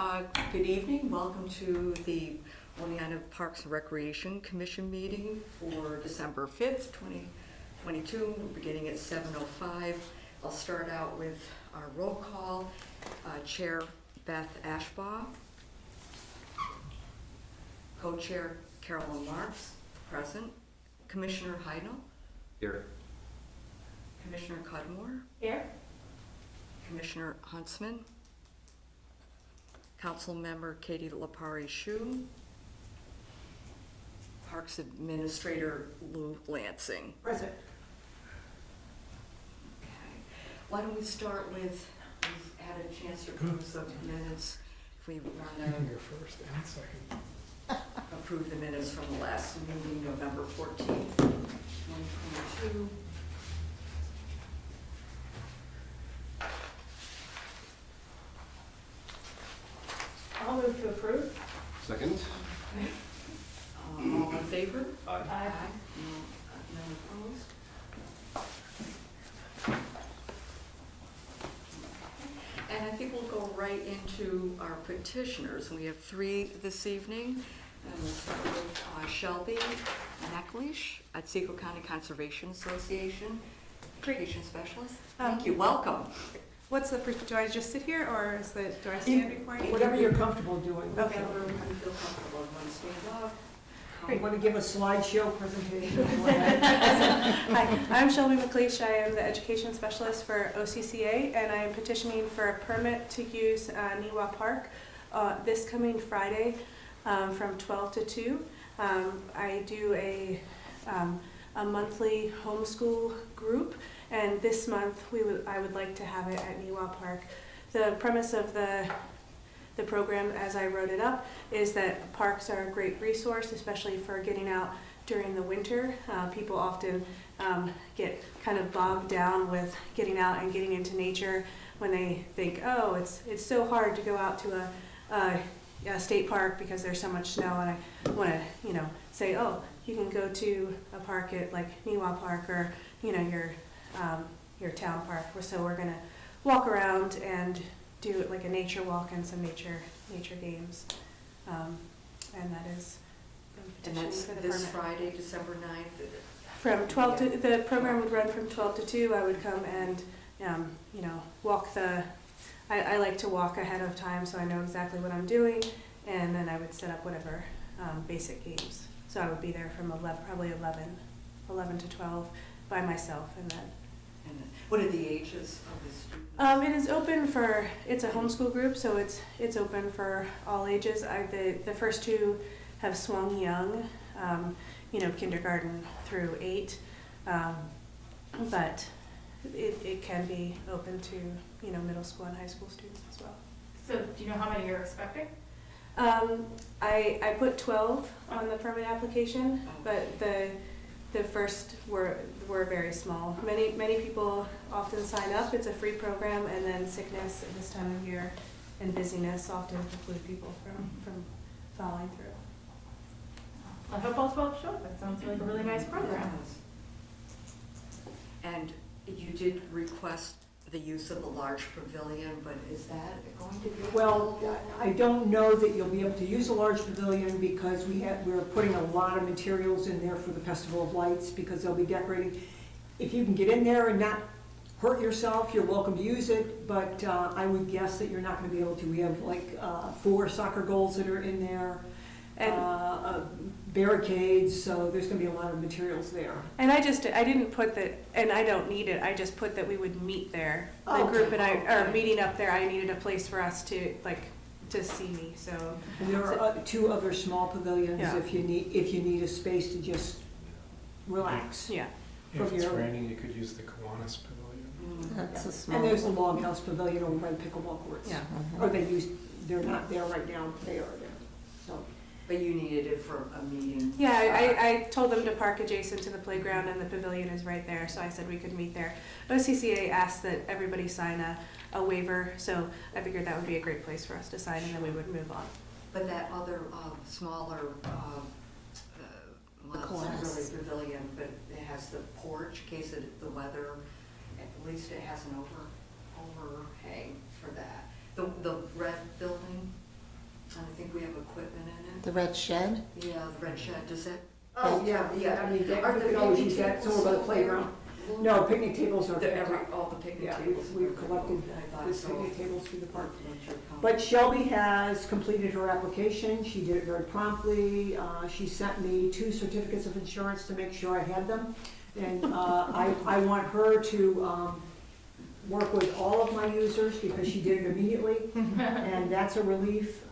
Good evening. Welcome to the Oneida Parks and Recreation Commission meeting for December 5th, 2022. We're beginning at 7:05. I'll start out with our roll call. Chair Beth Ashbaugh. Co-chair Carolyn Marks, present. Commissioner Heidel. Here. Commissioner Cudmore. Here. Commissioner Huntsman. Council Member Katie Lapari-Shu. Parks Administrator Lou Lansing. Present. Okay. Why don't we start with, we've had a chance to approve some minutes. If we want You can to go first and second. approve the minutes from the last meeting, November 14th, 2022. I'll move to approve. Second. All in favor? Aye. No opposed? And I think we'll go right into our petitioners. We have three this evening. And we'll start with Shelby McLeish at Sequel County Conservation Association, Education Specialist. Thank you, welcome. What's the, do I just sit here or is the, do I stand before you? Whatever you're comfortable doing. Okay. Whatever you feel comfortable, you want to stand up? You want to give a slideshow presentation? Hi, I'm Shelby McLeish. I am the education specialist for OCCA and I am petitioning for a permit to use Niwa Park this coming Friday from 12 to 2. I do a monthly homeschool group, and this month I would like to have it at Niwa Park. The premise of the program, as I wrote it up, is that parks are a great resource, especially for getting out during the winter. People often get kind of bogged down with getting out and getting into nature when they think, oh, it's so hard to go out to a state park because there's so much snow, and I want to, say, oh, you can go to a park at like Niwa Park or, your town park. So we're gonna walk around and do like a nature walk and some nature games, and that is And that's for the this permit. Friday, December 9th. From 12 to, the program would run from 12 to 2. I would come and, walk I like to walk ahead of time so I know exactly what I'm doing, and then I would set up whatever basic games. So I would be there from 11 to 12 by myself, and then. And what are the ages of the students? It is open for, it's a homeschool group, so it's open for all ages. The first two have swung young, kindergarten through 8, but it can be open to, middle school and high school students as well. So do you know how many you're expecting? I put 12 on the permit application, but the first were very small. Many people often sign up. It's a free program, and then sickness at this time of year and busyness often preclude people from following through. I hope all 12 show up. That sounds like a really nice program. And you did request the use of a large pavilion, but is that going to be? Well, I don't know that you'll be able to use a large pavilion because we're putting a lot of materials in there for the Festival of Lights because they'll be decorating. If you can get in there and not hurt yourself, you're welcome to use it, but I would guess that you're not going to be able to. We have like 4 soccer goals that are in there, and barricades, so there's going to be a lot of materials there. And I didn't put that, and I don't need it, I just put that we would meet there. The Oh, group and I are okay. meeting up there. I needed a place for us to see me, so. And there are 2 other small pavilions Yeah. if you need a space to just relax. Yeah. If it's From your- raining, you could use the Kiwanis Pavilion. That's a small. And there's the Longhouse Pavilion over by the pickleball courts. Yeah. Or they're not there right now, but they are there, so. But you needed it for a meeting? Yeah, I told them to park adjacent to the playground, and the pavilion is right there, so I said we could meet there. OCCA asked that everybody sign a waiver, so I figured that would be a great place for us to sign, and then we would move on. But that other smaller, well, it's not really a pavilion, but it has the porch in case of the weather. At least it has an overhang for that. The red building, The red shed? Yeah, the red shed, does that? Oh, yeah, I mean, Are we the can always picnic use that, it's tables over by the still playground. there? No, picnic tables are there. All the picnic Yeah, tables. we've collected I thought the so. picnic tables through the park. Furniture come. But Shelby has completed her application, she did it very promptly, she sent me 2 certificates of insurance to make sure I had them. And I want her to work with all of my users because she did it immediately, and that's a relief.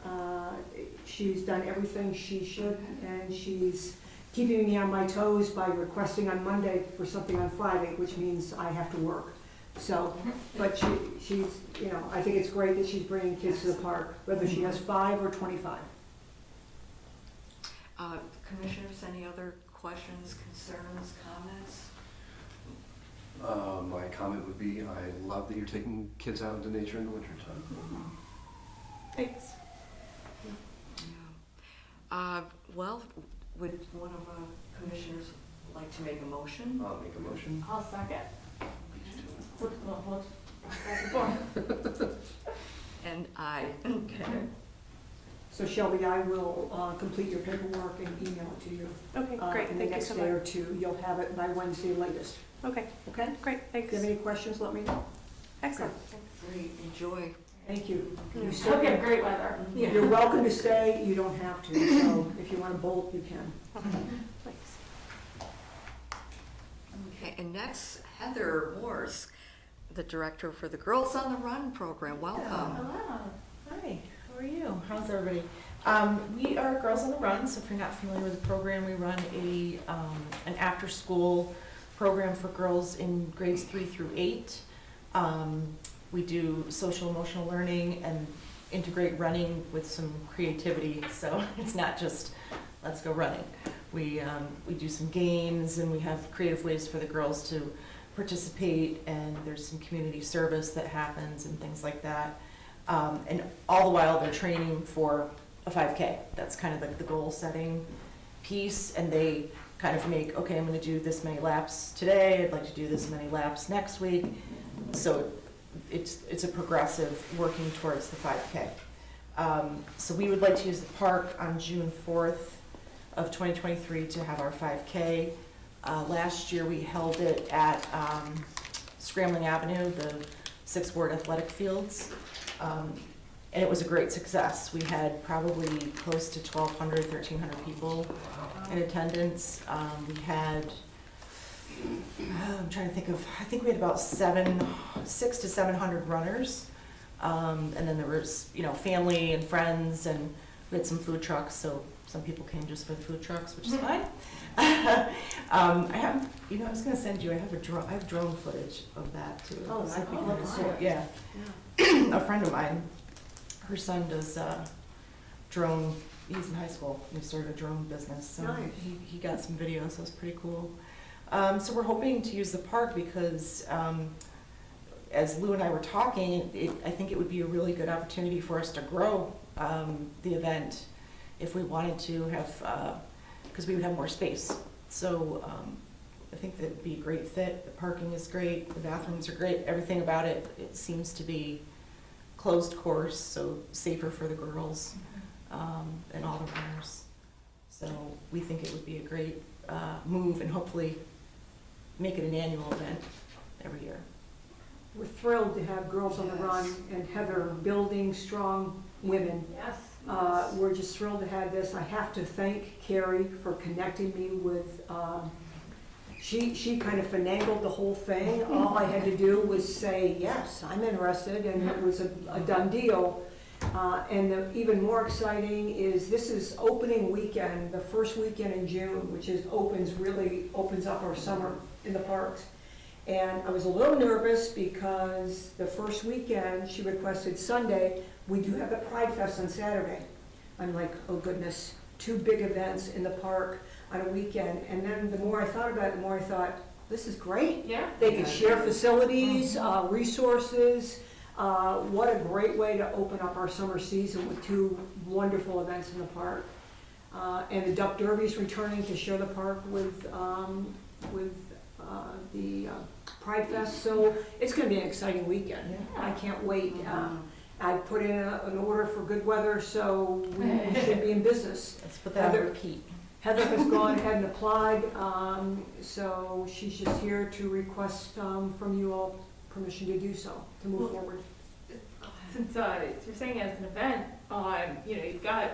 She's done everything she should, and she's keeping me on my toes by requesting on Monday for something on Friday, which means I have to work. So, but she's, you know, I think it's great that she's bringing kids to the park, whether she has 5 or 25. Commissioners, any other questions, concerns, comments? My comment would be, I love that you're taking kids out into nature in the wintertime. Thanks. Yeah. Well, would one of the commissioners like to make a motion? I'll make a motion. I'll second. Beach And I. Okay. So Shelby, I will complete your paperwork and email it to you. Okay, great, In the thank you next so day or much. 2, you'll have it by Wednesday latest, Okay, okay? great, If you have thanks. any questions, let me know. Excellent. Great, enjoy. Thank you. Yeah. You Hope you certainly- have great weather. You're welcome to stay, you don't have to, so if you want to bolt, you can. Thanks. Okay, and next, Heather Morse, the director for the Girls on the Run program. Welcome. Hello. Hi, how are you? How's everybody? We are Girls on the Run, so if you're not familiar with the program, we run an after-school program for girls in grades 3 through 8. We do social emotional learning and integrate running with some creativity, so it's not just let's go running. We do some games and we have creative ways for the girls to participate, and there's some community service that happens and things like that. And all the while they're training for a 5K. That's kind of the goal setting piece, and they kind of make, okay, I'm gonna do this many laps today, I'd like to do this many laps next week. So it's a progressive working towards the 5K. So we would like to use the park on June 4th of 2023 to have our 5K. Last year we held it at Scrambling Avenue, the 6th Ward Athletic Fields. And it was a great success. We had probably close to 1,200, 1,300 people in attendance. We had, I'm trying to think of, I think we had about 600 to 700 runners. And then there was, family and friends, and we had some food trucks, so some people came just for the food trucks, which is fine. I have, I was gonna send you, I have drone footage of that too. Oh, So I'd we love can- to see it. Yeah. A friend of mine, her son does drone, he's in high school, he started a drone business, so Nice. he got some videos, so it's pretty cool. So we're hoping to use the park because, as Lou and I were talking, I think it would be a really good opportunity for us to grow the event if we wanted to have, because we would have more space. So I think that'd be a great fit. The parking is great, the bathrooms are great, everything about it, it seems to be closed course, so safer for the girls and all the runners. So we think it would be a great move, and hopefully make it an annual event every year. We're thrilled to have Girls on the Run and Heather building strong women. Yes. We're just thrilled to have this. I have to thank Carrie for connecting me with, she kind of finagled the whole thing. All I had to do was say, yes, I'm interested, and it was a done deal. And the even more exciting is this is opening weekend, the first weekend in June, which really opens up our summer in the parks. And I was a little nervous because the first weekend, she requested Sunday. We do have the Pride Fest on Saturday. I'm like, oh goodness, 2 big events in the park on a weekend. And then the more I thought about it, the more I thought, this is great. Yeah. They can share facilities, resources. What a great way to open up our summer season with 2 wonderful events in the park. And the Duck Derby is returning to share the park with the Pride Fest. So it's going to be an exciting weekend. Yeah. I can't wait. I've put in an order for good weather, so we should be in business. Let's put that on Heather- repeat. Heather has gone ahead and applied, so she's just here to request from you all permission to do so, to move forward. Since you're saying it's an event, you've got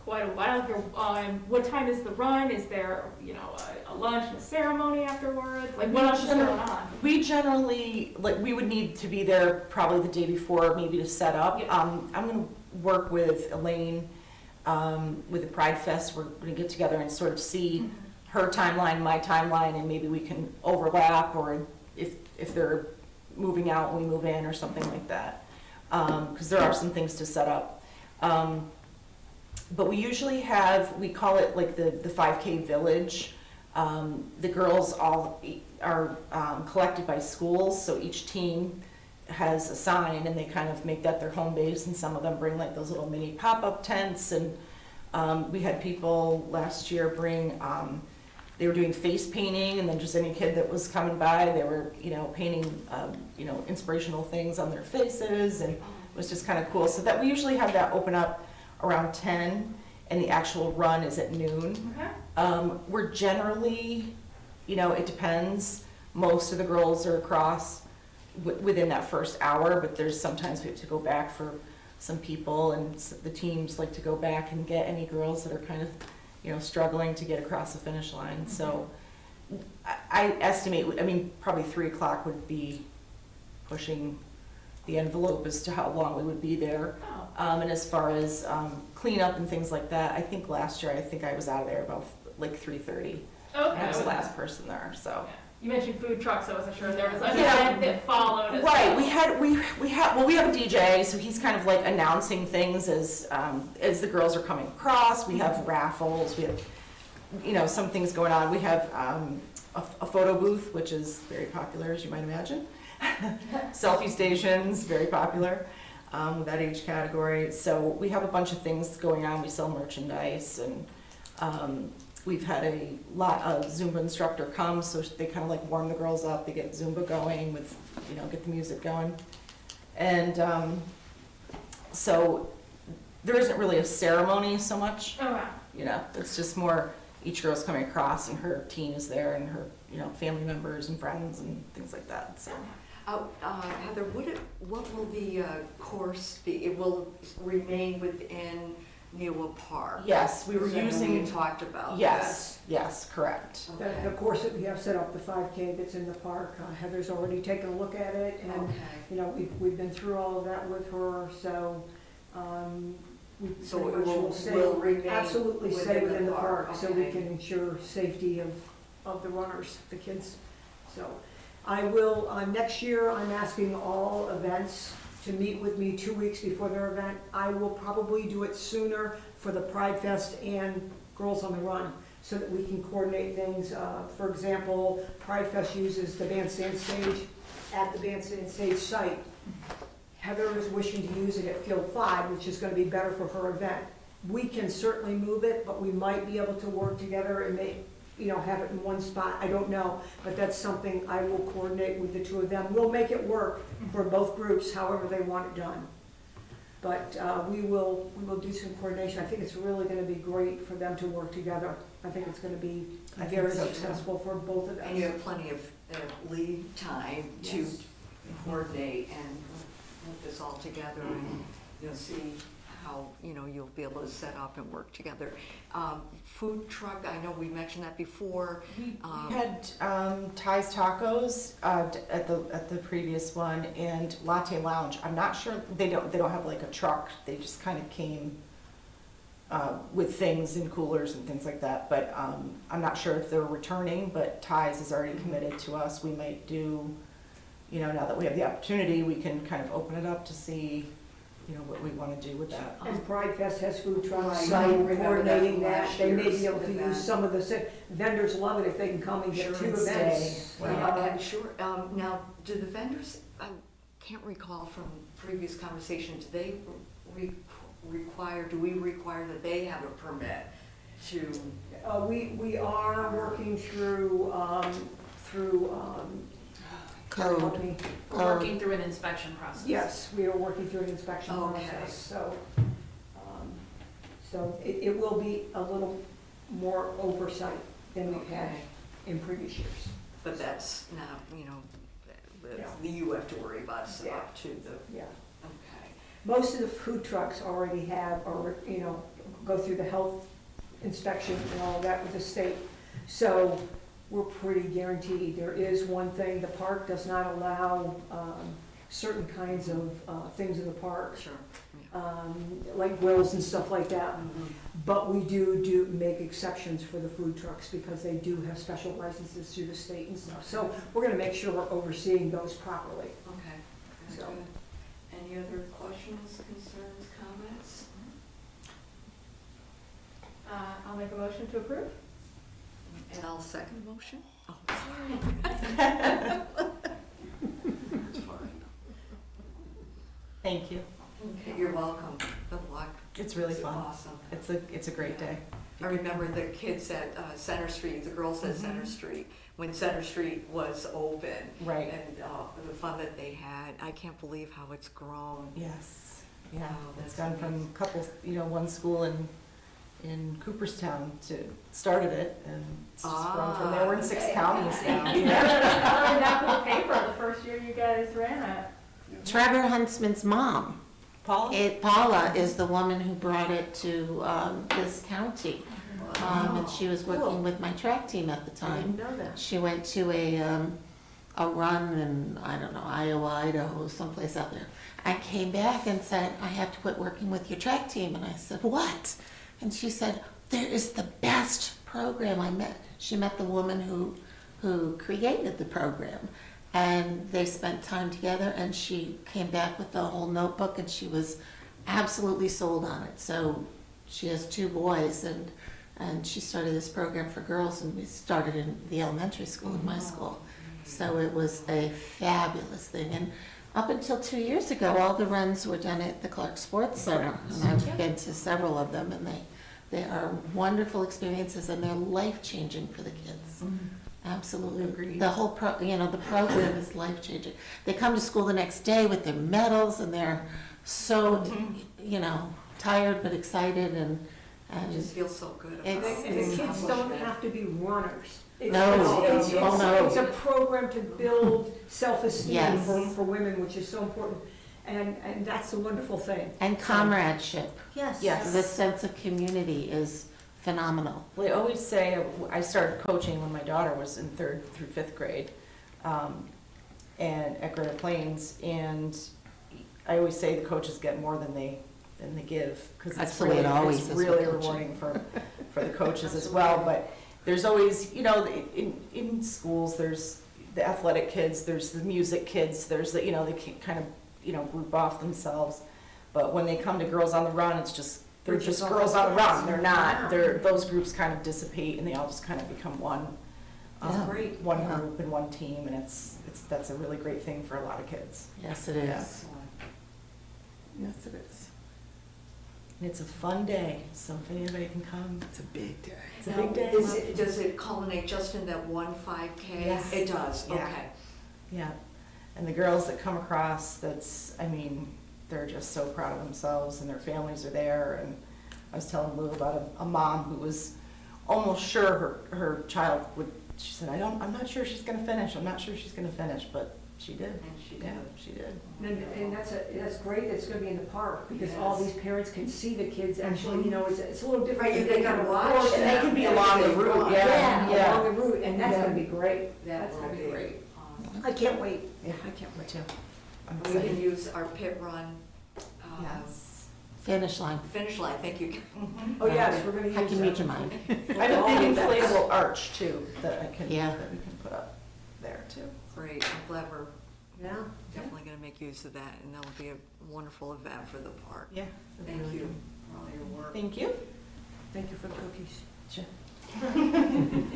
quite a while here. What time is the run? Is there, a lunch and a ceremony afterwards? Like, what else is going on? We generally, we would need to be there probably the day before, maybe to set up. Yeah. I'm gonna work with Elaine, with the Pride Fest. We're gonna get together and sort of see her timeline, my timeline, and maybe we can overlap, or if they're moving out, we move in, or something like that. Because there are some things to set up. But we usually we call it like the 5K village. The girls all are collected by schools, so each team has a sign, and they kind of make that their home base, and some of them bring like those little mini pop-up tents, and we had people last year bring, they were doing face painting, and then just any kid that was coming by, they were, painting, inspirational things on their faces, and it was just kind of cool. So that we usually have that open up around 10, and the actual run is at noon. Okay. We're generally, it depends. Most of the girls are across within that first hour, but there's sometimes we have to go back for some people, and the teams like to go back and get any girls that are kind of, struggling to get across the finish line. So I estimate, probably 3 o'clock would be pushing the envelope as to how long we would be there. Oh. And as far as cleanup and things like that, I think last year, I was out of there about like 3:30. Okay. I was the last person there, so. Yeah. You mentioned food trucks, so I wasn't sure if there was an Yeah. event that followed as Right, well. we have a DJ, so he's kind of like announcing things as the girls are coming across. We have raffles, we have, some things going on. We have a photo booth, which is very popular, as you might imagine. Selfie stations, very popular with that age category. So we have a bunch of things going on. We sell merchandise, and we've had a lot of Zumba instructor come, so they kind of like warm the girls up. They get Zumba going with, get the music going. And so there isn't really a ceremony so much, Oh, wow. it's just more each girl's coming across and her team is there, and her, family members and friends and things like that, so. Heather, what will the course be? It will remain within Newa Park? Yes, we were Because I know using, We talked about yes, correct. that. The course that we have set up, the 5K that's in the park, Heather's already taken a look at it, and, Okay. we've been through all of that with her, so, we So pretty it much will stay, remain absolutely stay within the park, so we okay. can ensure safety of the runners, the kids. So, I will, next year, I'm asking all events to meet with me 2 weeks before their event. I will probably do it sooner for the Pride Fest and Girls on the Run, so that we can coordinate things. For example, Pride Fest uses the bandstand stage at the bandstand stage site. Heather is wishing to use it at Field 5, which is gonna be better for her event. We can certainly move it, but we might be able to work together and make, have it in one spot. I don't know, but that's something I will coordinate with the two of them. We'll make it work for both groups, however they want it done. But we will do some coordination. I think it's really gonna be great for them to work together. I think it's gonna be I think very so, too. successful for both of And you them. have plenty of lead time to Yes. coordinate and put this all together and, see how, you'll be able to set up and work together. Food truck, I know we mentioned that before. We had Ty's Tacos at the previous one, and Latte Lounge. I'm not sure, they don't have like a truck, they just kind of came with things in coolers and things like that, but I'm not sure if they're returning, but Ty's is already committed to us. We might do, now that we have the opportunity, we can kind of open it up to see, what we want to do with that. And Pride Fest has food trucks, Right. so Remember that coordinating from that. last They may year's be able to event. use some of the, vendors love it if they can come and get Sure, two and events. stay. Well, sure. Now, do the vendors, I can't recall from previous conversations, do they do we require that they have a permit to? We are working through Carrie helped me. We're working through an inspection process. Yes, we are working through an inspection Okay. process, so, so it will be a little more oversight than we've had Okay. in previous years. But that's not, you know, Yeah. you have to worry about, it's Yeah. up to the, Yeah. okay. Most of the food trucks already have, or, you know, go through the health inspection and all of that with the state. So we're pretty guaranteed. There is one thing, the park does not allow certain kinds of things in the park, Sure. like grills and stuff like that. Mhm. But we do make exceptions for the food trucks because they do have special licenses through the state and stuff. So we're gonna make sure we're overseeing those properly. Okay, very So- good. Any other questions, concerns, comments? I'll make a motion to approve. And I'll second the motion. Oh, sorry. It's fine. Thank you. Okay, you're welcome. Good luck. It's really It's fun. awesome. It's a great day. I remember the kids at Center Street, the girls at Center Street, when Center Street was open. Right. And the fun that they had. I can't believe how it's grown. Yes, yeah, Wow, it's that's gone from amazing. couples, one school in Cooperstown to started it, and it's just grown from there. We're in 6 okay. counties now. I learned that for the paper the first year you guys ran it. Trevor Huntsman's mom, Paula? Paula, is the woman who brought it to this county. And she was working with my track team at the I didn't time. know that. She went to a run in, I don't know, Iowa, Idaho, someplace out there. I came back and said, I have to quit working with your track team. And I said, what? And she said, there is the best program I met. She met the woman who created the program. And they spent time together, and she came back with the whole notebook, and she was absolutely sold on it. So she has 2 boys, and she started this program for girls, and we started in the elementary school, in my school. So it was a fabulous thing. And up until 2 years ago, all the runs were done at the Clark Sports Center, and I've been to several of them, and they are wonderful experiences, and they're life-changing for the kids. Absolutely. Agreed. The whole the program is life-changing. They come to school the next day with their medals, and they're so, tired but excited, and I just feel so good about It's- it. And the kids don't have to be runners. No. Oh, no. It's a program to build self-esteem Yes. for women, which is so important. And that's a wonderful thing. and comradeship. Yes. Yes. The sense of community is phenomenal. Well, I always say, I started coaching when my daughter was in 3rd through 5th grade, and at Greater Plains, and I always say the coaches get more than they give, because That's it's the way it really, always it's is with really coaching. rewarding for the coaches as well, but there's always, in schools, there's the athletic kids, there's the music kids, there's the, they can kind of, group off themselves, but when they come to Girls on the Run, it's just, they're They're just just girls all on the run, kids. they're not, those groups kind of dissipate, and they all just kind of become one, That's great. one Yeah. group and one team, and that's a really great thing for a lot of kids. Yes, it is. Yeah. Yes, it is. And it's a fun day, so if anybody can come, It's a big day. it's a Now, big day. does it culminate just in that one 5K? Yes. It does, Yeah. okay. Yeah, and the girls that come across, they're just so proud of themselves, and their families are there, and I was telling Lou about a mom who was almost sure her child would, she said, I'm not sure she's gonna finish, but she did. And she did. Yeah, she did. And that's great, it's gonna be in the park, because all these parents can see the kids actually, it's a little different. Right, they gotta watch Of course, And they can be along the route, Yeah, yeah. along the route, and that's gonna be great. That That's will gonna be be great. awesome. I can't wait. Yeah. I can't Me wait. too. I'm We can excited. use our pit run, Yes. Finish line. finish line, thank you. Oh, yes, we're gonna use. I can read your mind. I have a big inflatable arch too, that Yeah. that we can put up there too. Great, I'm glad we're Yeah. definitely gonna make use of that, and that'll be a wonderful event for the park. Yeah. Thank you for all your work. Thank you. Thank you for the cookies. Sure.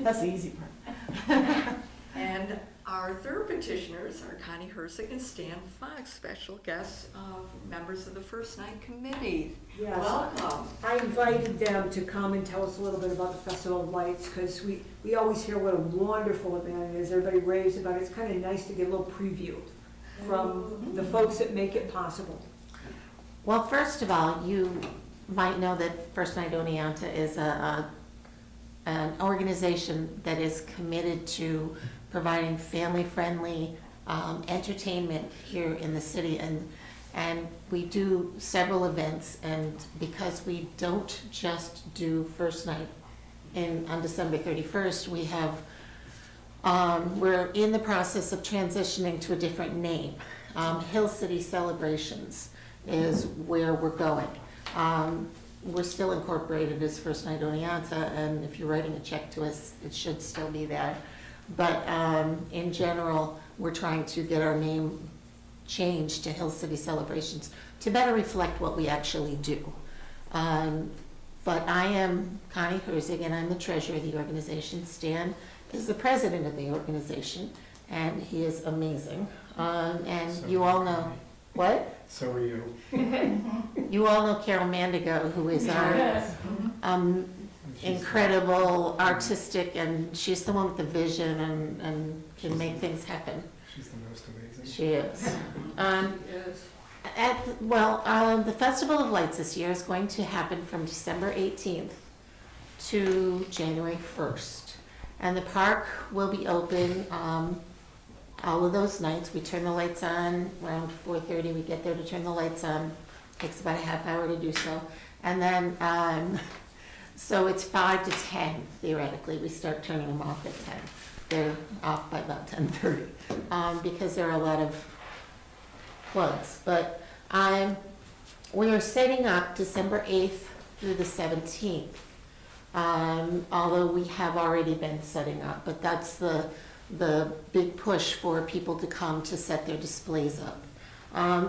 That's the easy part. And our third petitioners are Connie Herzig and Stan Fox, special guests, members of the First Night Committee. Yes. Welcome. I invited them to come and tell us a little bit about the Festival of Lights, because we always hear what a wonderful event it is. Everybody raves about it. It's kind of nice to get a little preview from the folks that make it possible. Well, first of all, you might know that First Night Oneonta is an organization that is committed to providing family-friendly entertainment here in the city, and we do several events, and because we don't just do First Night on December 31st, we have we're in the process of transitioning to a different name. Hill City Celebrations is where we're going. We're still incorporated as First Night Oneonta, and if you're writing a check to us, it should still be there. But in general, we're trying to get our name changed to Hill City Celebrations to better reflect what we actually do. But I am Connie Herzig, and I'm the treasurer of the organization. Stan is the president of the organization, and he is amazing. And So you all are know, Connie. what? So are you. You all know Carol Mandigo, who is our Yes. She's- incredible artistic, and she's the one with the vision and can make things happen. She's the most amazing. She is. Yes. The Festival of Lights this year is going to happen from December 18th to January 1st. And the park will be open all of those nights. We turn the lights on around 4:30. We get there to turn the lights on. Takes about a half hour to do so. And then, so it's 5 to 10 theoretically. We start turning them off at 10. They're off by about 10:30 because there are a lot of plugs. But we are setting up December 8th through the 17th. Although we have already been setting up, but that's the big push for people to come to set their displays up.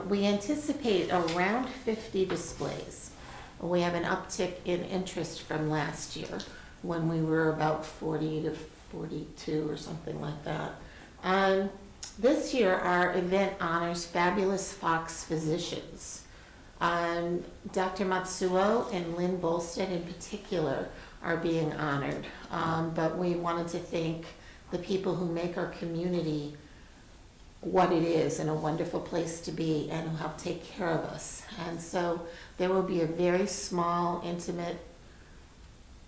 We anticipate around 50 displays. We have an uptick in interest from last year when we were about 40 to 42 or something like that. This year, our event honors fabulous Fox physicians. Dr. Matsuo and Lynn Bolstead in particular are being honored. But we wanted to thank the people who make our community what it is and a wonderful place to be and who help take care of us. And so there will be a very small, intimate,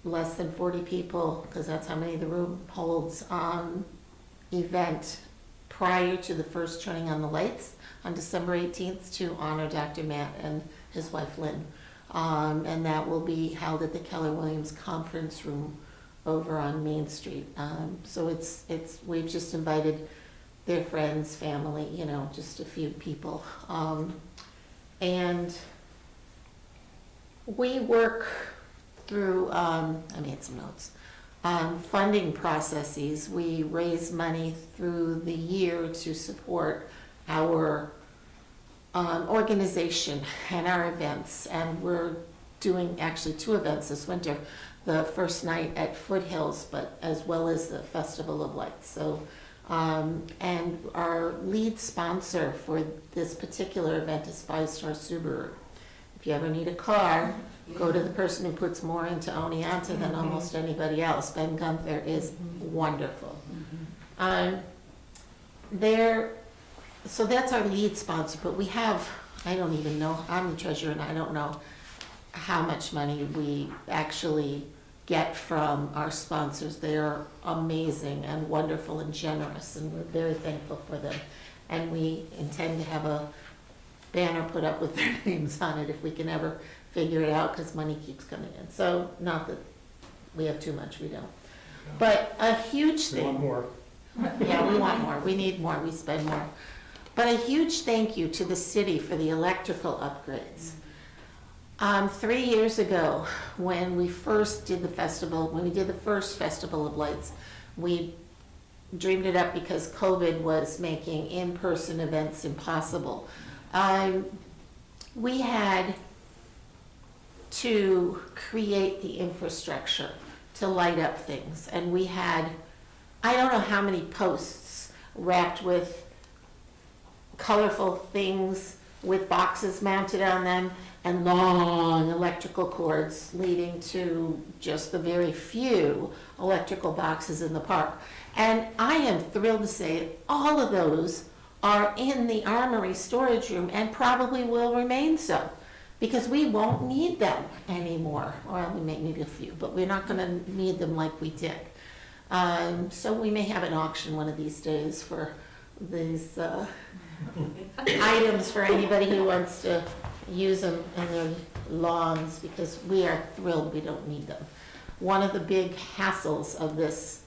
less than 40 people, because that's how many the room holds, event prior to the first turning on the lights on December 18th to honor Dr. Matt and his wife Lynn. And that will be held at the Keller Williams Conference Room over on Main Street. So we've just invited their friends, family, just a few people. And we work through, I made some notes, funding processes. We raise money through the year to support our organization and our events. And we're doing actually 2 events this winter. The First Night at Foothills, but as well as the Festival of Lights. So, and our lead sponsor for this particular event is 5 Star Subaru. If you ever need a car, go to the person who puts more into Oneonta than almost anybody else. Ben Gunther is wonderful. So that's our lead sponsor, but we have, I don't even know, I'm the treasurer and I don't know how much money we actually get from our sponsors. They are amazing and wonderful and generous, and we're very thankful for them. And we intend to have a banner put up with their names on it if we can ever figure it out, because money keeps coming in. So not that we have too much, we don't. But a huge We want thing. more. Yeah, we want more. We need more. We spend more. But a huge thank you to the city for the electrical upgrades. 3 years ago, when we first did the festival, when we did the first Festival of Lights, we dreamed it up because COVID was making in-person events impossible. We had to create the infrastructure to light up things, and we had I don't know how many posts wrapped with colorful things with boxes mounted on them and long electrical cords leading to just the very few electrical boxes in the park. And I am thrilled to say all of those are in the Armory storage room and probably will remain so, because we won't need them anymore. Well, we may need a few, but we're not gonna need them like we did. So we may have an auction one of these days for these items for anybody who wants to use them in their lawns, because we are thrilled we don't need them. One of the big hassles of this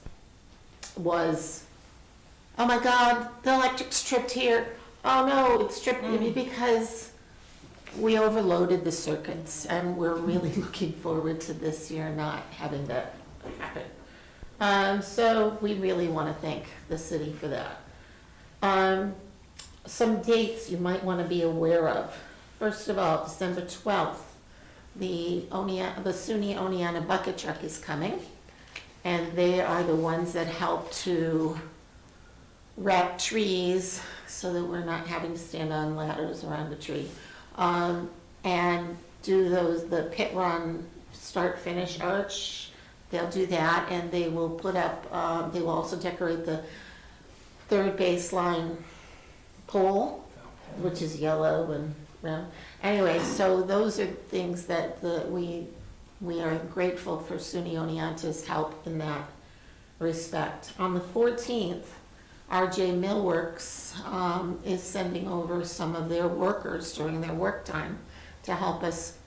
was, oh my God, the electric's tripped here. Oh no, it's tripped because we overloaded the circuits, and we're really looking forward to this year not having that happen. So we really want to thank the city for that. Some dates you might want to be aware of. First of all, December 12th, the SUNY Oneana Bucket Truck is coming, and they are the ones that help to wrap trees so that we're not having to stand on ladders around a tree. And do the pit run, start, finish arch. They'll do that, and they will put up, they will also decorate the third baseline pole, which is yellow and round. Anyway, so those are things that we are grateful for SUNY Oneanta's help in that respect. On the 14th, RJ Millworks is sending over some of their workers during their work time to help us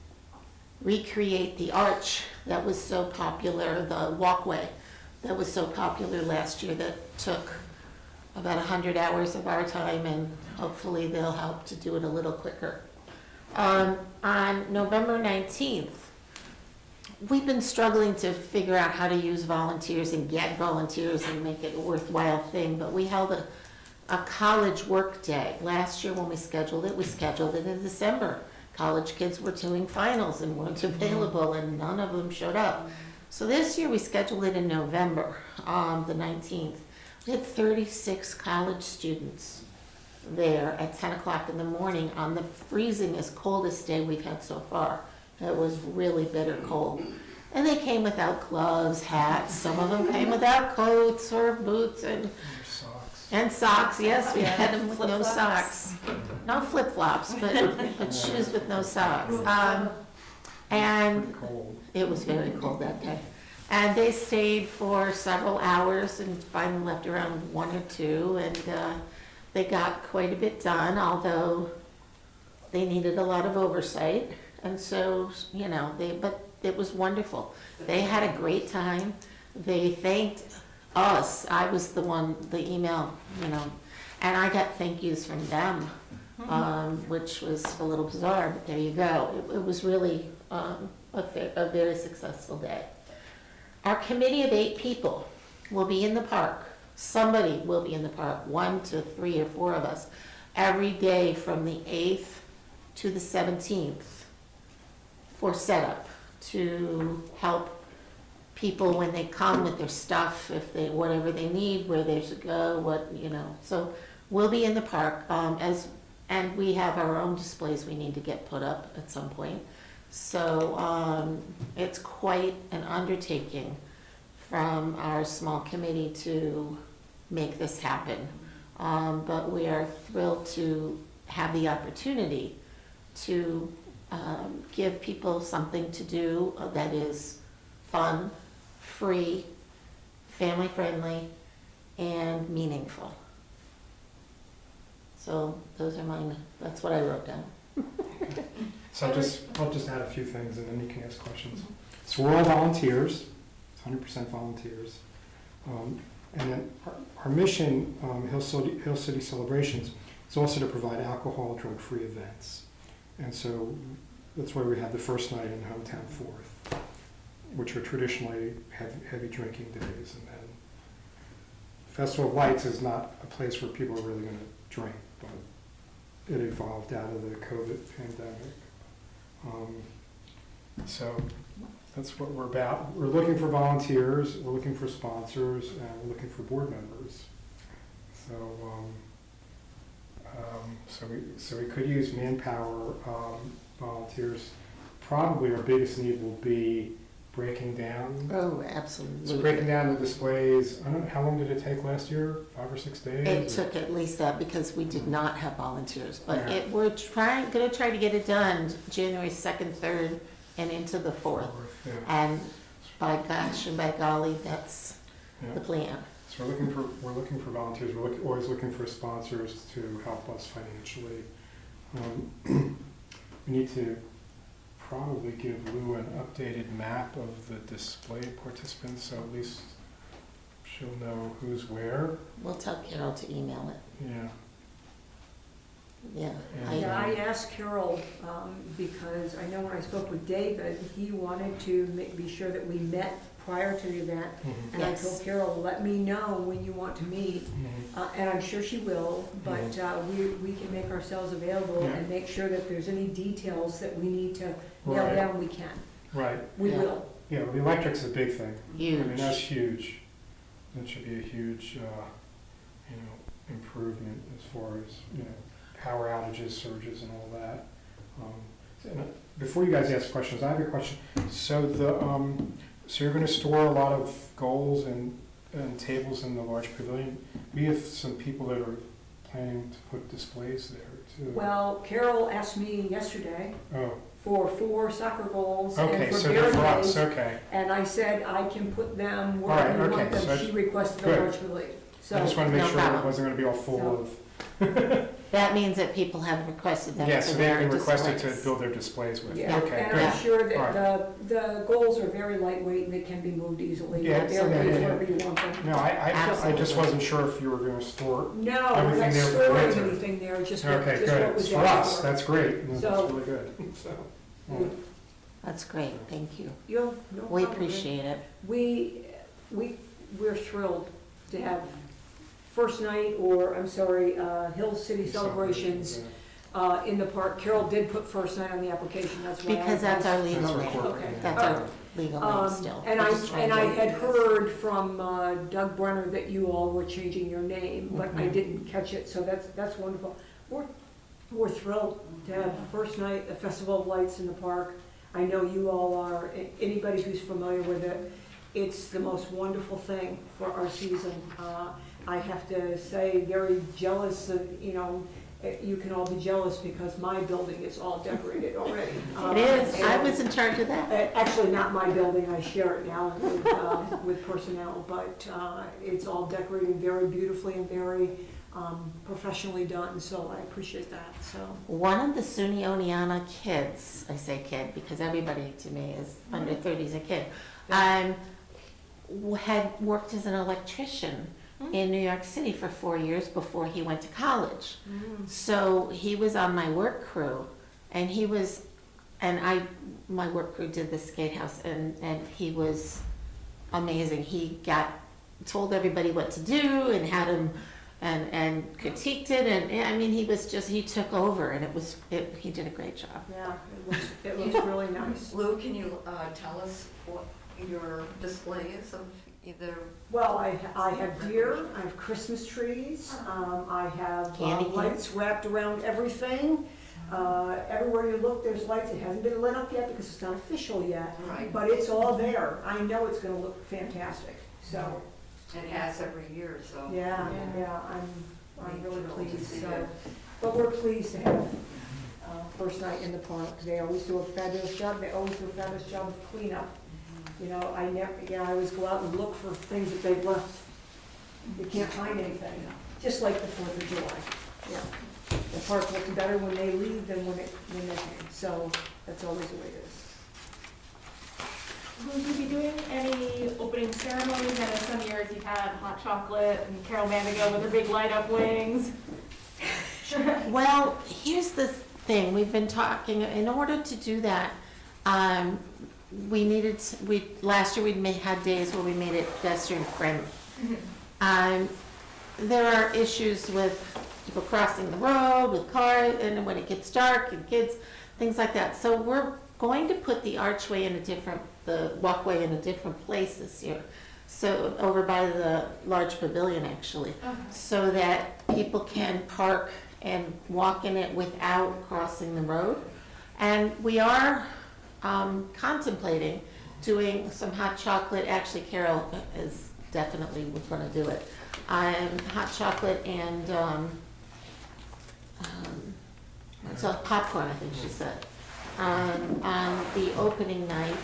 recreate the arch that was so popular, the walkway that was so popular last year, that took about 100 hours of our time, and hopefully they'll help to do it a little quicker. On November 19th, we've been struggling to figure out how to use volunteers and get volunteers and make it a worthwhile thing, but we held a college work day. Last year when we scheduled it in December. College kids were doing finals and weren't available, and none of them showed up. So this year we scheduled it in November, the 19th. We had 36 college students there at 10 o'clock in the morning on the freezingest, coldest day we've had so far. It was really bitter cold. And they came without gloves, hats. Some of them came without coats or boots and socks. Yes, we had them with no socks. No flip-flops, but shoes with no socks. And it was very cold that day. And they stayed for several hours and finally left around 1 or 2, and they got quite a bit done, although they needed a lot of oversight. And so, but it was wonderful. They had a great time. They thanked us. I was the email, and I got thank yous from them, which was a little bizarre, but there you go. It was really a very successful day. Our committee of 8 people will be in the park. Somebody will be in the park, 1 to 3 or 4 of us, every day from the 8th to the 17th for setup, to help people when they come with their stuff, whatever they need, where they should go, So we'll be in the park, and we have our own displays we need to get put up at some point. So it's quite an undertaking from our small committee to make this happen. But we are thrilled to have the opportunity to give people something to do that is fun, free, family-friendly, and meaningful. So that's what I wrote down. So I'll just add a few things and then you can ask questions. So we're all volunteers, it's 100% volunteers. And then our mission, Hill City Celebrations, is also to provide alcohol, drug-free events. And so that's why we have the first night in Hometown 4th, which are traditionally heavy drinking days. And then Festival of Lights is not a place where people are really going to drink, but it evolved out of the COVID pandemic. So that's what we're about. We're looking for volunteers, we're looking for sponsors, and we're looking for board members. So, so we could use manpower, volunteers. Probably our biggest need will be breaking down. Oh, So absolutely. breaking down the displays. I don't know, how long did it take last year? 5 or 6 days? It or- took at least that because we did not have volunteers, but Yeah. we're gonna try to get it done January 2nd, 3rd, and into the 4th. Yeah. And by gosh and by golly, that's Yeah. the plan. So we're looking for volunteers. We're always looking for sponsors to help us financially. We need to probably give Lou an updated map of the display participants, so at least she'll know who's where. We'll tell Carol to email it. Yeah. Yeah. Yeah, I asked Carol, because I know when I spoke with David, he wanted to be sure that we met prior to the event. Mhm. And I Yes. told Carol, let me know when you want to meet, Mhm. and I'm sure she will, but we can make ourselves available Yeah. and make sure that if there's any details that we need to nail Right. down, we can. Right. We Yeah. will. Yeah, the electric's a big thing. I mean, that's Huge. huge. That should be a huge, improvement as far as, power outages, surges and all that. Before you guys ask questions, I have a question. So so you're gonna store a lot of goals and tables in the large pavilion? We have some people that are planning to put displays there too. Well, Carol asked me yesterday Oh, for 4 soccer goals okay, and for so they're for us, barricades, okay. and I said I can put them All right, wherever you want okay, so them. She requested the good. large pavilion. I just So, wanna make no sure it problem. wasn't gonna be all full of, That means that people have requested them yeah, to so they their can request it displays. to build their displays with. yeah, Okay, and good. I'm sure All that the goals are very lightweight and they can be moved easily. Yeah, They're yeah, yeah. wherever you want them. No, I just Absolutely. wasn't sure if you were gonna store. No, we're Everything not there for storing winter. anything there, just Okay, what good. was It's for asked us, for. that's great. That's So- really good. So, That's great, thank you. No We problem. appreciate it. We're thrilled to have first night, or, Hill City Celebrations in the park. Carol did put first night on the application, that's why. Because that's our legal That's our name. corporate Okay. name. That's our legal name still. And We're just trying to- I had heard from Doug Brenner that you all were changing your name, but I Mhm. didn't catch it, so that's wonderful. We're thrilled to have first night, a Festival of Lights in the park. I know you all are. Anybody who's familiar with it, it's the most wonderful thing for our season. I have to say, very jealous of, you can all be jealous because my building is all decorated already. It is, I and- was in charge of that. Actually, not my building, I share it now with personnel, but it's all decorated very beautifully and very professionally done, so I appreciate that, so. One of the SUNY Oneana kids, I say kid because everybody to me is under 30 is a kid, had worked as an electrician in New York City for 4 years before he went to college. So he was on my work crew, and my work crew did the skate house, and he was amazing. He told everybody what to do and had him and critiqued it, and I mean, he took over, and he did a great job. Yeah, it looks really nice. Lou, can you tell us what your display is of either? Well, I have deer, I have Christmas trees, I have Candy canes. lights wrapped around everything. Everywhere you look, there's lights. It hasn't been lit up yet because it's not official yet, Right. but it's all there. I know it's gonna look fantastic, so, It has every year, so. yeah, Yeah. I'm really Thrilled to pleased, see so. that. But we're pleased to have first night in the park. They always do a fabulous job. They always do a fabulous job of cleanup. I always go out and look for things that they've left. You can't find anything, just like the 4th of July. Yeah. The park looks better when they leave than when they came, so that's always the way it is. Will you be doing any opening ceremonies? I know some years you've had hot chocolate and Carol Mandigo with her big light up wings. Well, here's the thing, we've been talking, in order to do that, last year we had days where we made it pedestrian friendly. There are issues with people crossing the road, with cars, and when it gets dark, and kids, things like that. So we're going to put the archway in the walkway in a different place this year. So over by the large pavilion actually, so that people can park and walk in it without crossing the road. And we are contemplating doing some hot chocolate. Actually, Carol is definitely going to do it. Hot chocolate and so popcorn, I think she said, on the opening night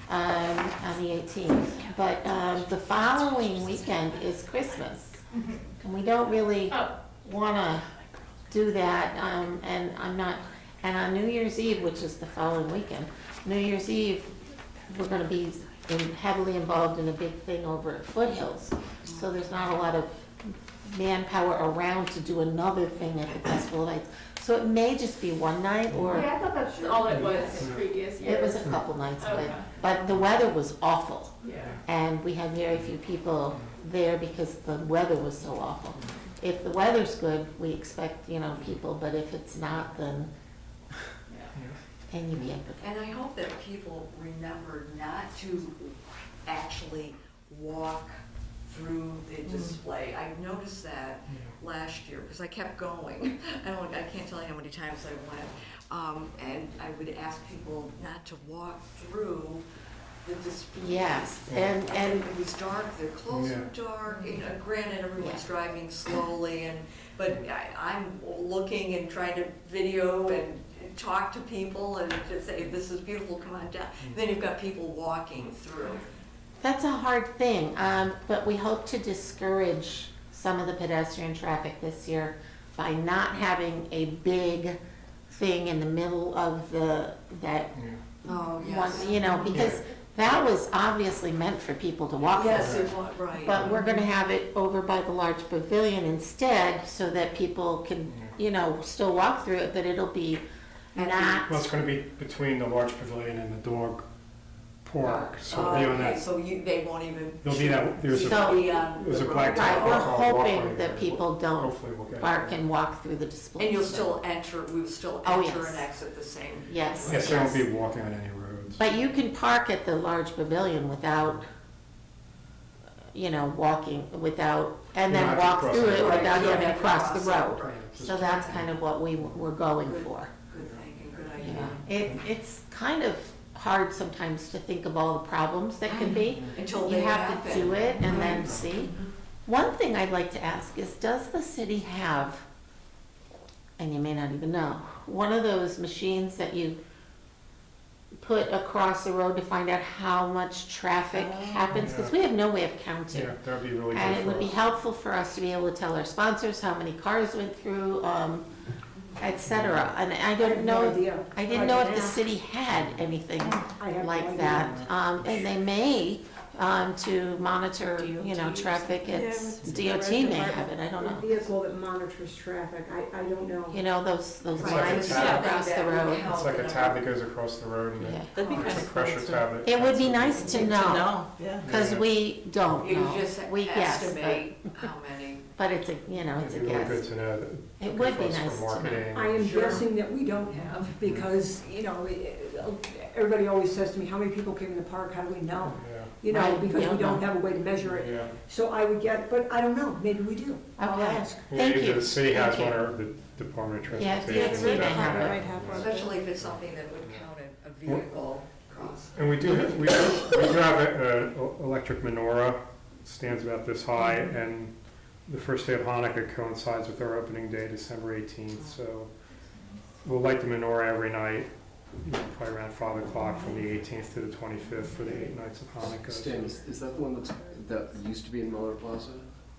on the 18th. But the following weekend is Christmas, and we don't really want to do that. And I'm not. And on New Year's Eve, which is the following weekend, New Year's Eve, we're going to be heavily involved in a big thing over at Foothills. So there's not a lot of manpower around to do another thing at the Festival of Lights. So it may just be one night, or Yeah, I thought that's all it was in previous years. it was a couple nights, Okay. but the weather was awful. Yeah. And we had very few people there because the weather was so awful. If the weather's good, we expect, people, but if it's not, then, and you can't. And I hope that people remember not to actually walk through the display. I noticed that last year, because I kept going. I can't tell you how many times I went. And I would ask people not to walk through the display. Yes, And and it was dark, the clothes were dark, granted, everyone's driving slowly, but I'm looking and trying to video and talk to people and just say, this is beautiful, come on down. Then you've got people walking through. that's a hard thing, but we hope to discourage some of the pedestrian traffic this year by not having a big thing in the middle of that Oh, one, because that was obviously meant for people to walk Yes, through. it was, right. But we're gonna have it over by the large pavilion instead, so that people can, still walk through it, but it'll be not. Well, it's gonna be between the large pavilion and the dog park, so Oh, it'll be on okay, that, so they won't even. there'll be that, there's So- a black. Right, we're walkway hoping that there. people don't Hopefully we'll get. park and walk through the display. And you'll still enter, we will still Oh, enter yes. and exit the same. Yes. Yes, they won't yes. be walking on any roads. But you can park at the large pavilion without, walking, and You don't then have to walk cross through the it road. Right, without you don't having to have to cross the cross road. it, right. So that's kind of what we're going for. Good thinking, good Yeah. idea. It's kind of hard sometimes to think of all the problems that can be. Until You they have happen. to do it and then Right. see. One thing I'd like to ask is, does the city have, and you may not even know, one of those machines that you put across the road to find out how much traffic happens? Because we have no way of counting. Yeah, that'd be really And good it for would be us. helpful for us to be able to tell our sponsors how many cars went through, et cetera. And I I have don't no know, idea. I didn't know if the Yeah. city had anything I have no like idea. that. And they may, to monitor, traffic, Yeah, it's, with DOT the may road have it, I don't A know. vehicle that monitors traffic, I don't know. Those It's like a lines tab. across the road. It's like a tab that goes across the road and Yeah. That'd be Oh, kind it's a of pressure tablet. It would be nice to know, yeah. because we don't You know. just We guess, estimate how many. but it's a, it's a It'd be really good guess. to know that. It would be for us for nice to know. marketing. I am Sure. guessing that we don't have, because, everybody always says to me, how many people came in the park, how do we know? Right, we Because we don't don't know. have a way to measure it. Yeah. So I would get, but I don't know, maybe we do. I'll Okay. ask. Thank Either you. the city has Thank one you. or the Department of Yeah, Transportation. DOT would may have definitely it. Might have one. Especially if it's something that would count a vehicle across. And we do have an electric menorah, stands about this high, and the first day of Hanukkah coincides with our opening day, December 18th, so we'll light the menorah every night, probably around 5 o'clock from the 18th to the 25th for the 8 nights of Hanukkah. Stan, is that the one that used to be in Miller Plaza,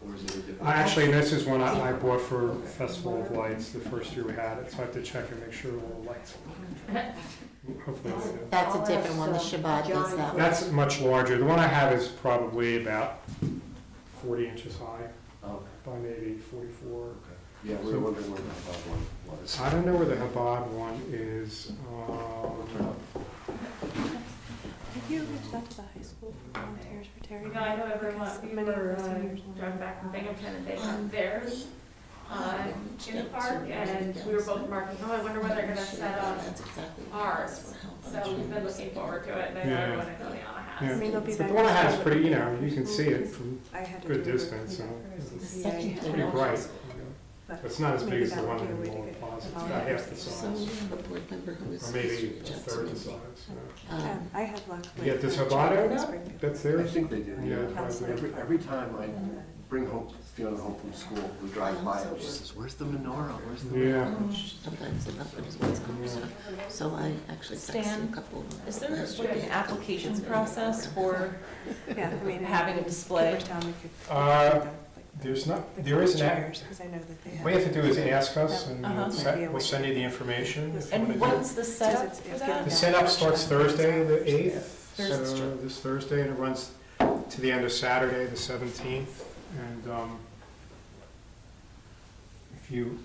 or is it a different? Actually, this is one I bought for Festival of Lights, the first year we had it, so I have to check and make sure all the lights work. Hopefully it's good. That's a I'll different ask, one, the Shabbat John does that one. That's much larger. The one I have is probably about 40 inches high Oh, by maybe 44. yeah, we were wondering where that one was. I don't know where the Chabad one is. Have you reached out to the high school volunteers for Terry? No, I know everyone, Because we many of were the seniors want to- driving back from Binghamton and they have theirs in the park, and we were both remarking, oh, I wonder when they're gonna set up That's exactly. ours. So we've been looking forward to it, and I know Yeah. everyone at Liliana Yeah. has. I mean, they'll be But the back one I in have is school. pretty, you can see it from I had to good do it distance, so for it's CCA, pretty bright. but It's not as big maybe as the that one would be a in way to Lower get Plaza, it's all about that half the So size, we have a board member who is. or maybe supposed to a reach out third to the me. size, yeah. I had luck with. You get this my Habano child in now? Springfield. That's I theirs? think they do, Yeah. yeah. Counselor. Every time I bring home, Fiona home from school, we drive by, and she says, where's the menorah, where's the menorah? Yeah. Sometimes enough is what's going on. So I actually texted Stan, a couple. Is there like an application process for Yeah, I mean. having a display? Cooperstown, we could- Uh, There's not, there is an app. Chairs, 'cause I know that they have. What you have to do is ask us, and Uh-huh. we'll send you the information if you And want to do it. when's the setup It's- for it's that? getting The setup starts Thursday, the 8th, Thursday. so this Thursday, and it runs to the end of Saturday, the 17th. And if you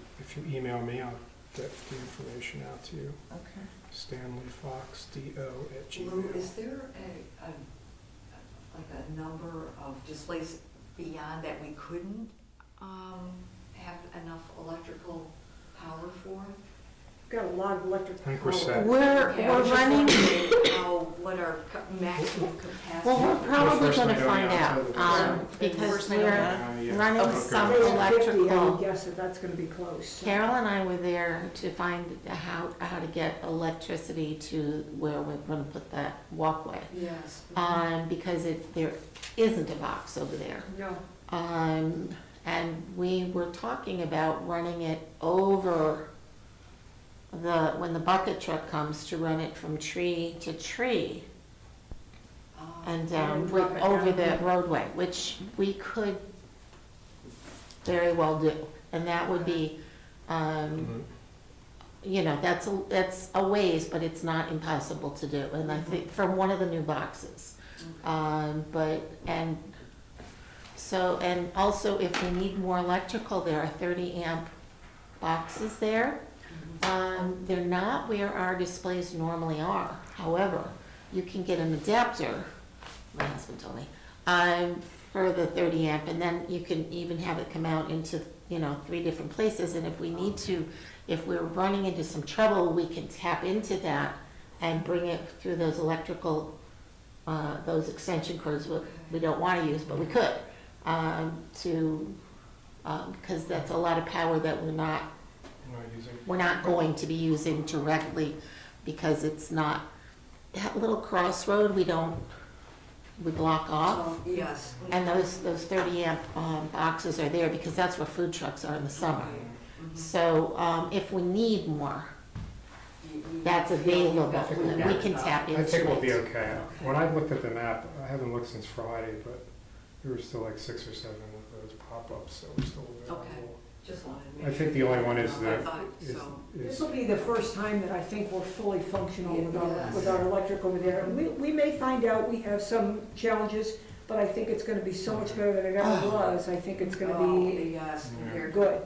email me, I'll get the information out to you. Okay. StanleyFoxDO@gmail. Lou, is there like a number of displays beyond that we couldn't have enough electrical power for? Got a lot of electric I think we're power. set. We're Just running, wondering what our maximum capacity? well, we're probably First gonna night on find the out, outside of the because First night on we're the- Yeah. running Okay. some They have 50, I electrical. would guess that that's gonna be close. Carol and I were there to find how to get electricity to where we're gonna put that walkway. Yes. Because there isn't a box over there. No, And we were talking about running it over when the bucket truck comes, to run it from tree to tree and down, And drop it over down. the roadway, which we could very well do. And that would be, Mhm. that's a ways, but it's not impossible to do. And I think from one of the new boxes. And also if we need more electrical, there are 30 amp boxes there. They're not where our displays normally are. However, you can get an adapter, my husband told me, for the 30 amp, and then you can even have it come out into, 3 different places. And if we need to, if we're running into some trouble, we can tap into that and bring it through those electrical, those extension cords we don't want to use, but we could, because that's a lot of power that we're not going to be using directly, because it's not, that little crossroad, we block off. Oh, yes. And those 30 amp boxes are there because that's where food trucks are in the summer. Mhm. So if we need more, that's available. We can tap into I it. think we'll be okay. When I looked at the map, I haven't looked since Friday, but there were still like 6 or 7 of those pop-ups that were still available. Just wanted to I make think the sure. only one is I the, thought is, so. this is, will be the first time that I think we're fully functional with Yes. our electric over there. And we may find out we have some challenges, but I think it's gonna be so much better than it ever was. I think it's gonna be Yes, Yeah. compared. good.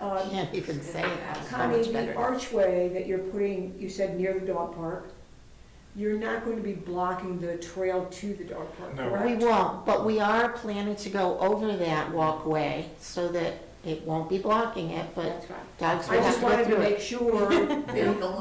I can't even say that. It's so Connie, much the better. archway that you're putting, you said near the dog park, you're not going to be blocking the trail to the dog park, No. correct? We won't, but we are planning to go over that walkway so that it won't be blocking it, but That's fine. dogs I will have just to go wanted to through make it. sure,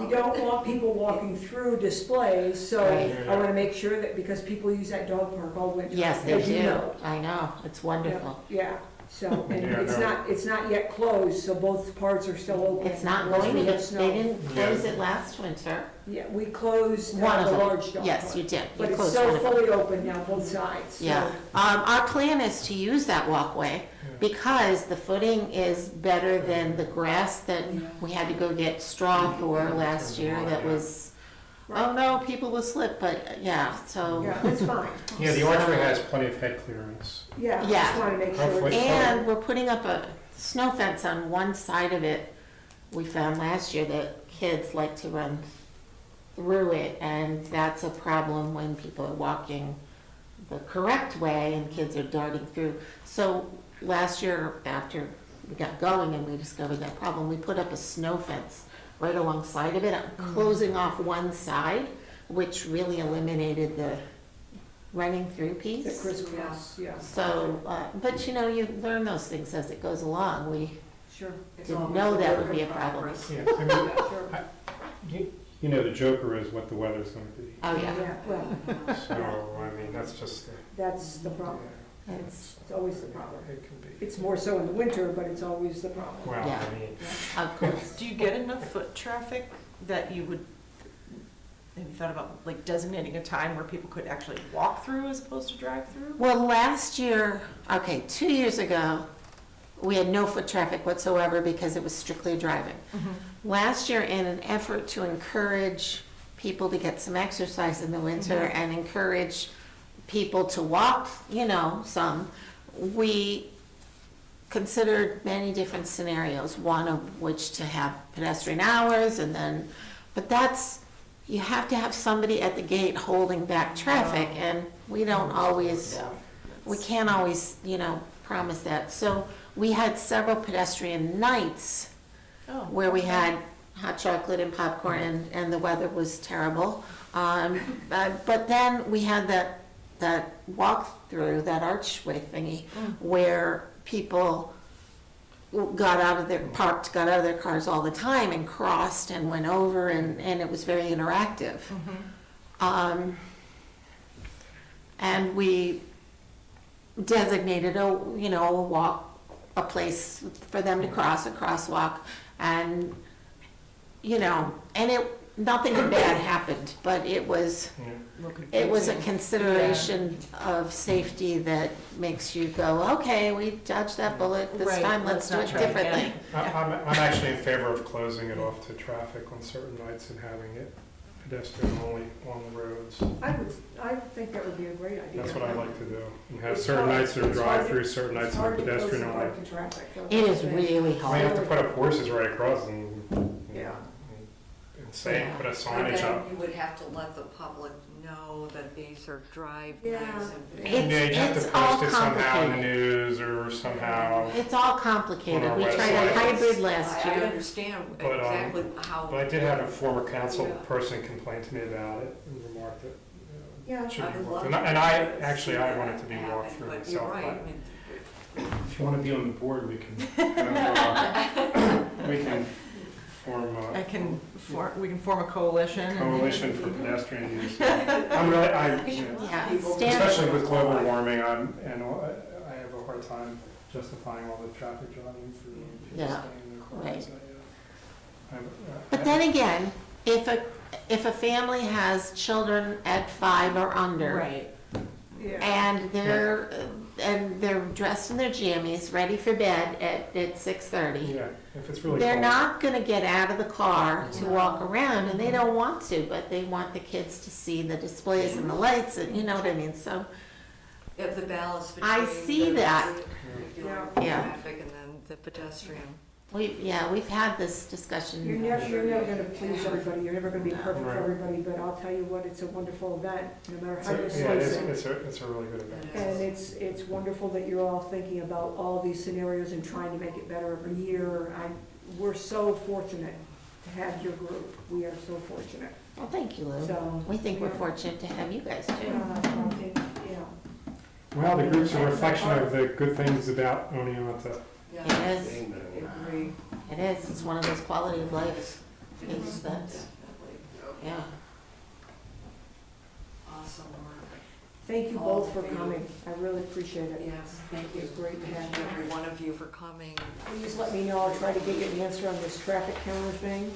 we don't want people walking through displays, so Right. I wanna make sure that, because people use that dog park all winter. Yes, they as you do. know. I know, it's wonderful. Yeah, so, and Yeah, no. it's not yet closed, so both parts are still open. It's not unless going we to have get, snow. they didn't close Yeah. it last winter. Yeah, we closed One of the them. large dog park. Yes, you did. You But it's closed so one of them. fully open now, both sides. so- Yeah. Our plan is to use that walkway because the footing is better than the grass that we had to go get straw for last year that was, oh no, people will slip, but yeah, so. Yeah, that's fine. yeah, the archway has plenty of head clearance. Yeah, Yeah. just wanna make sure. Hopefully. And we're putting up a snow fence on one side of it. We found last year that kids like to run through it, and that's a problem when people are walking the correct way and kids are darting through. So last year, after we got going and we discovered that problem, we put up a snow fence right alongside of it, closing off one side, which really eliminated the running through The piece. crisscross, yeah. So, but you learn those things as it goes along. Sure. It's Didn't always know a that work would be in a problem. progress. Yeah, I mean, Sure. you know, the joker is what the weather's gonna be. Oh, yeah. Yeah, well, So, I mean, that's just, that's the problem. It's, It's always the problem. it can be. It's more so in the winter, but it's always the problem. Well, Yeah. I mean, of course. Do you get enough foot traffic that you would, have you thought about like designating a time where people could actually walk through as opposed to drive through? Well, last year, okay, 2 years ago, we had no foot traffic whatsoever because it was strictly driving. Last year, in an effort to encourage people to get some exercise in the winter and encourage people to walk, you know, some, we considered many different scenarios, one of which to have pedestrian hours and then, but that's, you have to have somebody at the gate holding back traffic, and we don't always, we can't always, you know, promise that. So we had several pedestrian nights Oh. where we had hot chocolate and popcorn, and the weather was terrible. But then we had that walk-through, that archway thingy, where people got out of their, parked, got out of their cars all the time and crossed and went over, and it was very interactive. And we designated a place for them to cross, a crosswalk, and, you know, and nothing bad happened, but it was a consideration of safety that makes you go, okay, we dodged that bullet this Right, time, let's do let's it not try differently. again. I'm actually in favor of closing it off to traffic on certain nights and having it pedestrian only on the roads. I think that would be a great idea. That's what I like to do. And have It's certain hard- nights that are it's hard to- drive-through, certain nights It's that are hard to close pedestrian the only. park to traffic. though. It is really We have hard. to put up horses right across and Yeah. say, put a And signage up. then you would have to let the public know that these are drive Yeah. nights and. It's- Yeah, you have it's to all post it somehow in the complicated. news or somehow. It's all complicated. On our We tried a website. hybrid last I year. understand But, exactly how. But I did have a former council Yeah. person complain to me about it and remarked that Yeah. it should I be would walked. love And to I, see actually, I that want it to be walked happen, through But you're myself. right, I But mean, if you want to be on the board, we can, we can form We can form a coalition. a and- coalition for pedestrian use. I'm really, Yeah, People- stand- especially with global warming, I have a hard time justifying all the traffic driving for people Yeah, staying in their cars. But then again, if a family has children at 5 or under, Right. Yeah. and they're dressed in their jammies, ready for bed at 6:30, Yeah, if it's really they're cold. not gonna get out of the car to walk around, and they don't want to, but they want the kids to see the displays and the lights, and you know what I mean, so, If the balance between. I see the that. vehicular Yeah. traffic and then the pedestrian. we've had this discussion. You're never gonna please everybody, you're never gonna be perfect for Right. everybody, but I'll tell you what, it's a wonderful event, no matter how you Yeah, slice it. it's a really good event. And it's wonderful that you're all thinking about all these scenarios and trying to make it better every year. We're so fortunate to have your group, we are so fortunate, Well, thank you, Lou. so. We think we're yeah. fortunate to have you guys Yeah, too. I think, Well, the group's a reflection of the good things about Oneonta. Yeah, It is, agree. it is, it's one of those quality of life things that, Definitely. yeah. Awesome work. Thank you All both for of you. coming, I really appreciate it. Yes, thank you. It's great to have Thank you. every one of you for coming. Please let me know, I'll try to get you an answer on this traffic counter thing.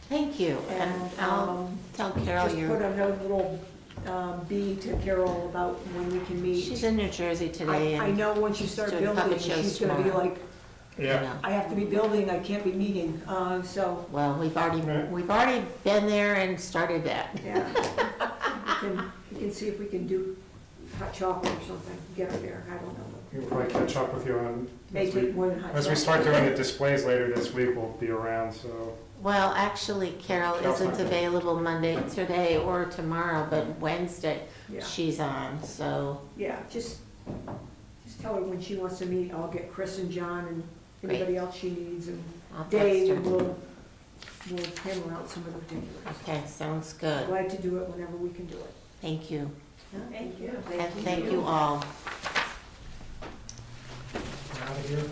Thank you, and And, I'll tell Carol just put you're, a note, little, B to Carol about when we can meet. she's in New Jersey today, I and, know when you start doing building, puppet shows she's gonna be tomorrow. like, you Yeah, know. I have to be building, I can't be meeting, so, Well, we've already been there and started that. yeah. We can see if we can do hot chocolate or something, get her there, I don't know. we'll probably catch up with you on, May take more than hot chocolate. as we start doing the displays later this week, we'll be around, so. Well, actually, Carol Carol's isn't not- available Monday, today, or tomorrow, but Wednesday Yeah, she's on, so, yeah, just tell her when she wants to meet, I'll get Chris and John and anybody else she needs, and I'll text Dave, her. and we'll hammer out some of the particulars. Okay, sounds good. Glad to do it whenever we can do it. Thank you. Thank you. And thank you all. Out of here.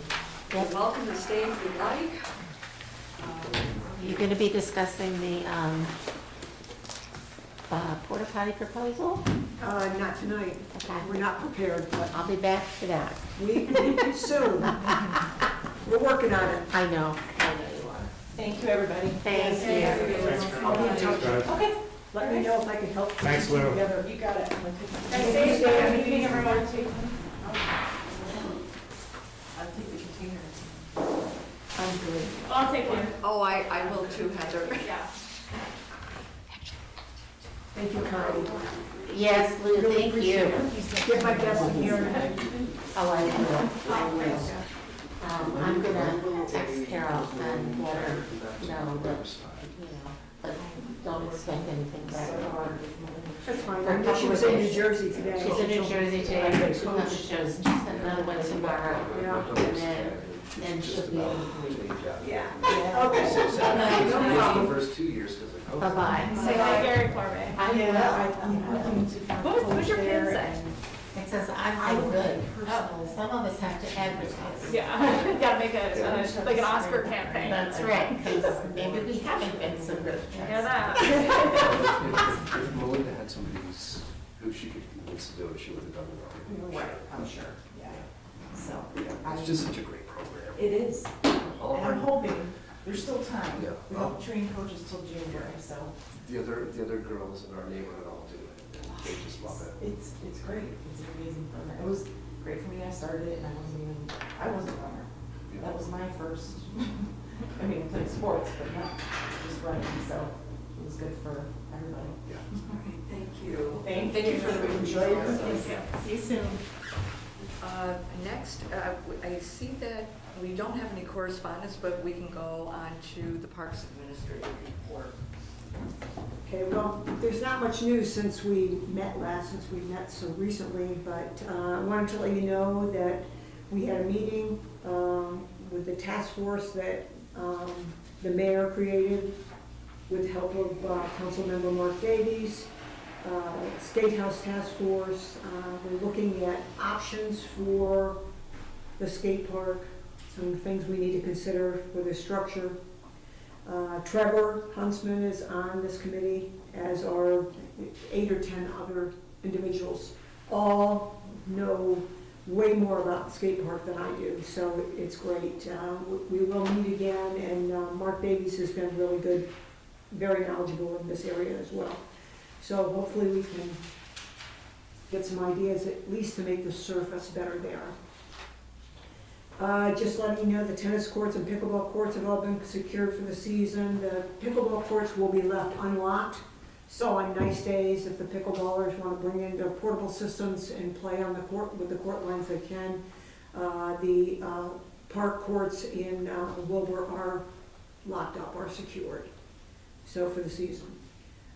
You're welcome to stay if you'd like. You're gonna be discussing the, porta potty proposal? Not tonight. Okay. We're not prepared, but I'll be back for that. we soon. We're working on it. I know you are. Thank you, everybody. Thank you. I'll be in touch. Okay. Let me know if I can help. put Thanks, this Lou. together. You got it. Stay safe, have a good evening, everyone. I'll take the container. I'm good. I'll take one. Oh, I will too, Heather. Yeah. Thank you, Connie. Yes, Lou, Really thank appreciate you. it. Get my best in here. Oh, I will. I'm gonna text Carol and let her know that, but don't expect anything back. That's fine. I know she was in New Jersey today. She's in New Jersey today, she'll have the shows, she's got another one tomorrow. Yeah. And then she'll be able to leave. Yeah. Okay. No problem. The first 2 years because of COVID. Bye-bye. Say hi, Gary Clark. I will. I'm looking to find What's your coach pin there say? and- It says, I'm good. Some of us have to advertise. Yeah, gotta make like an Oscar campaign. That's right, because maybe we haven't been so good. Yeah, that. If Melinda had somebody who she could convince to do it, she would have done it. Right, I'm sure, yeah. So, It's just such a great program. it is, All and I'm our- hoping, there's still time. Yeah. We don't train coaches till January, so The other girls in our neighborhood all do it, and they just love it. it's great. It's an amazing program. It was great for me. I started it and I wasn't a runner. That was my first, I mean, I played sports, but not just running, so it was good for everybody. Yeah. All right, thank you. Thank you for the Enjoy your presentation. See you soon. Next, I see that we don't have any correspondence, but we can go on to the Parks Administrative report. Okay, well, there's not much news since we met so recently, but I wanted to let you know that we had a meeting with the task force that the mayor created with the help of Councilmember Mark Davies, Skate House Task Force. We're looking at options for the skate park, some things we need to consider for the structure. Trevor Huntsman is on this committee, as are 8 or 10 other individuals. All know way more about the skate park than I do, so it's great. We will meet again, and Mark Davies has been really good, very knowledgeable in this area as well. So hopefully we can get some ideas, at least to make the surface better there. Just letting you know, the tennis courts and pickleball courts have all been secured for the season. The pickleball courts will be left unlocked, so on nice days, if the pickleballers want to bring in their portable systems and play on the court with the court lines, they can. The park courts in Wilbur are locked up, are secured, so for the season.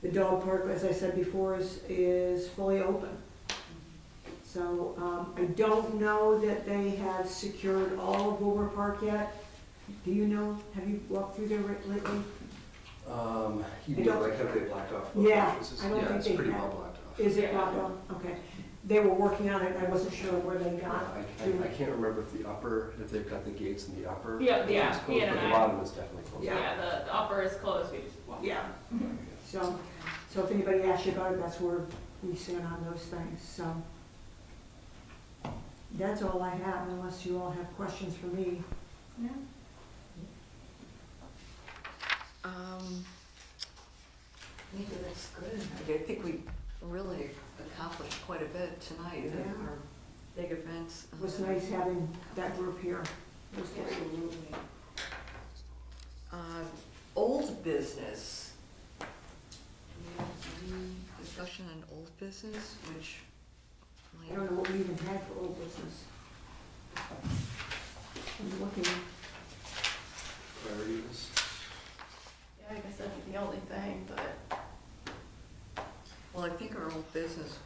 The dog park, as I said before, is fully open. So I don't know that they have secured all of Wilbur Park yet. Do you know? Have you walked through there lately? You I mean don't- like have they blocked off? Yeah, entrances? I don't Yeah, think it's they pretty have. well blocked off. Is it Yeah. blocked off? Okay. They were working on it. I wasn't sure where they got. I can't remember if they've got the gates in the upper. Yeah, entrance yeah, closed, yeah, but the and bottom is definitely closed. Yeah, the upper is closed, we just walk. Yeah. So if anybody asks you about it, that's where we stand on those things. So that's all I have, unless you all have questions for me. Yeah. Maybe that's good. I think we really accomplished quite a bit tonight in Yeah. our big events. It was nice having that group here. It was great. Absolutely. Old business. Do we have any discussion on old business, which I don't know what we even had for old business. I'm looking. Priorities. Yeah, I guess that'd be the only thing, but. Well, I think our old business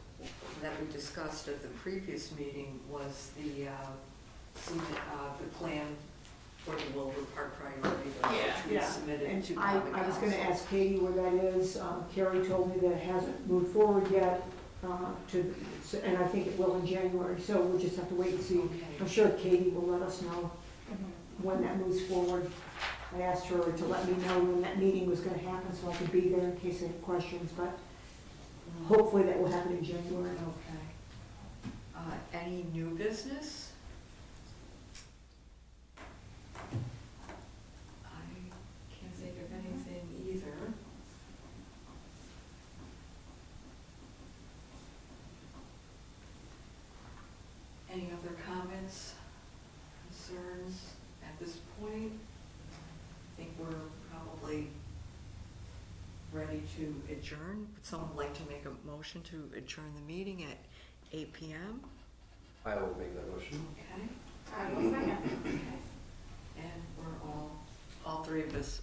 that we discussed at the previous meeting was the plan for the Wilbur Park priority, Yeah, which we yeah. submitted And to I common was gonna council. ask Katie where that is. Carrie told me that it hasn't moved forward yet, and I think it will in January, so we'll just have to wait and see. I'm Okay. sure Katie will let us know when that moves forward. I asked her to let me know when that meeting was gonna happen, so I could be there in case I had questions, but hopefully that will happen in January. Okay. Any new business? I can't think of anything either. Any other comments, concerns at this point? I think we're probably ready to adjourn. Would someone like to make a motion to adjourn the meeting at 8 PM? I will make that motion. Okay, I will second. and we're all three of us